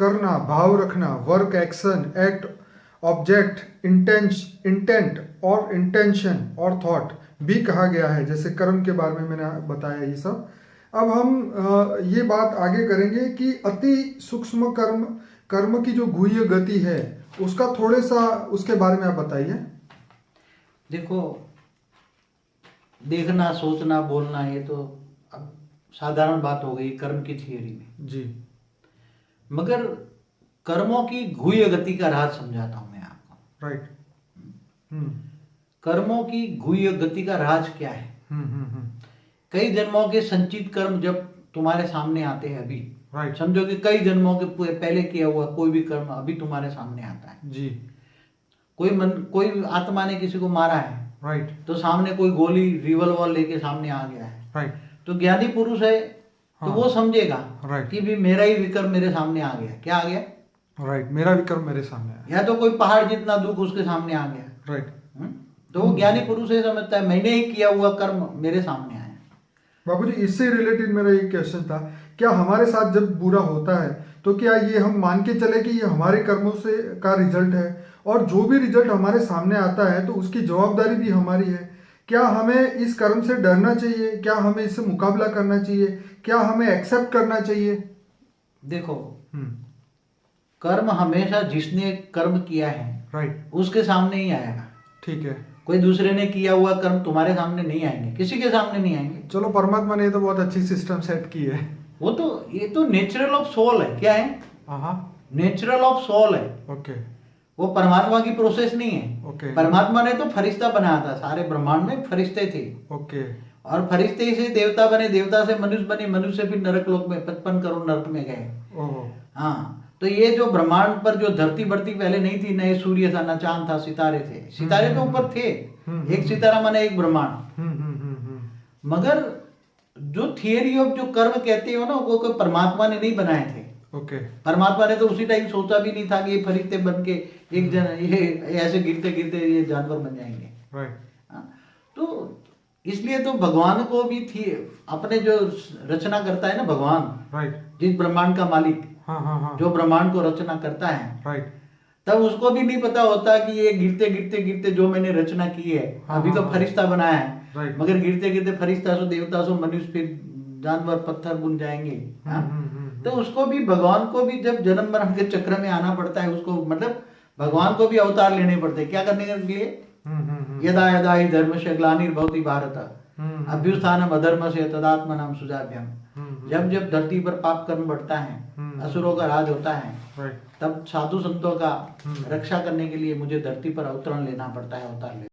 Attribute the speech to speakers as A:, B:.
A: करना, भाव रखना, work, action, act, object, intent और इंटेंशन और थॉट भी कहा गया है। जैसे कर्म के बारे में मैंने बताया ये सब। अब हम ये बात आगे करेंगे कि अति सूक्ष्म कर्म की जो गुह्य गति है उसका थोड़े सा उसके बारे में आप बताइए।
B: देखो, देखना, सोचना, बोलना ये तो अब साधारण बात हो गई कर्म की थियरी में
A: जी।
B: मगर कर्मों की गुह्य गति का राज समझाता हूं मैं आपको।
A: राइट।
B: कर्मों की गुह्य गति का राज क्या है? कई जन्मों के संचित कर्म जब तुम्हारे सामने आते हैं अभी,
A: राइट।
B: समझो कि कई जन्मों के पहले किया हुआ कोई भी कर्म अभी तुम्हारे सामने आता है।
A: जी।
B: कोई आत्मा ने किसी को मारा है,
A: राइट।
B: तो सामने कोई गोली रिवॉल्वर लेके सामने आ गया है,
A: राइट।
B: तो ज्ञानी पुरुष है तो
A: हाँ।
B: वो समझेगा
A: राइट।
B: कि भी मेरा ही विकर्म मेरे सामने आ गया। क्या आ गया?
A: राइट, मेरा विक्रम मेरे सामने आया।
B: या तो कोई पहाड़ जितना दुख उसके सामने आ गया।
A: राइट।
B: तो वो ज्ञानी पुरुष ये समझता है मैंने ही किया हुआ कर्म मेरे सामने आया।
A: बाबूजी, इससे रिलेटेड मेरा एक क्वेश्चन था, क्या हमारे साथ जब बुरा होता है तो क्या ये हम मान के चले कि ये हमारे कर्मों से का रिजल्ट है, और जो भी रिजल्ट हमारे सामने आता है तो उसकी जवाबदारी भी हमारी है? क्या हमें इस कर्म से डरना चाहिए? क्या हमें इससे मुकाबला करना चाहिए? क्या हमें एक्सेप्ट करना चाहिए?
B: देखो, कर्म हमेशा जिसने कर्म किया है
A: राइट,
B: उसके सामने ही आएगा।
A: ठीक है।
B: कोई दूसरे ने किया हुआ कर्म तुम्हारे सामने नहीं आएंगे, किसी के सामने नहीं आएंगे।
A: चलो, परमात्मा ने तो बहुत अच्छी सिस्टम सेट की है।
B: वो तो ये तो नेचुरल ऑफ सोल है। क्या है?
A: हाँ।
B: नेचुरल ऑफ सोल है।
A: ओके।
B: वो परमात्मा की प्रोसेस नहीं है।
A: ओके।
B: परमात्मा ने तो फरिश्ता बनाया था, सारे ब्रह्मांड में फरिश्ते थे।
A: ओके।
B: और फरिश्ते से देवता बने, देवता से मनुष्य बने, मनुष्य फिर नरक लोक में 55 करोड़ नरक में गए।
A: ओहो।
B: हाँ, तो ये जो ब्रह्मांड पर जो धरती बढ़ती पहले नहीं थी, न ये सूर्य था, न चांद था, सितारे थे। सितारे तो ऊपर थे, एक सितारा माने एक ब्रह्मांड। मगर जो थियरी ऑफ जो कर्म कहते हो ना, वो कोई परमात्मा ने नहीं बनाए थे।
A: ओके।
B: परमात्मा ने तो उसी टाइम सोचा भी नहीं था कि ये फरिश्ते बन के एक जन ये ऐसे गिरते गिरते ये जानवर बन जाएंगे।
A: राइट।
B: तो इसलिए तो भगवान को भी थी अपने जो रचना करता है ना भगवान,
A: राइट,
B: जिस ब्रह्मांड का मालिक,
A: हाँ,
B: जो ब्रह्मांड को रचना करता है,
A: राइट,
B: तब उसको भी नहीं पता होता कि ये गिरते गिरते गिरते जो मैंने रचना की है, अभी तो फरिश्ता बनाया है,
A: राइट,
B: मगर गिरते गिरते फरिश्ता सो देवता सो मनुष्य फिर जानवर पत्थर बुन जाएंगे। तो उसको भी, भगवान को भी जब जन्म मरण के चक्र में आना पड़ता है, उसको मतलब भगवान को भी अवतार लेने पड़ते हैं। क्या करने के लिए? यदा यदा ही धर्म से ग्लानिर्भवति भारत अभ्युत्थानम् अधर्मस्य तदात्मानं सुजाभ्यम। जब जब धरती पर पाप कर्म बढ़ता है, असुरों का राज होता है, तब साधु संतों का रक्षा करने के लिए मुझे धरती पर अवतरण लेना पड़ता है, अवतार लेना।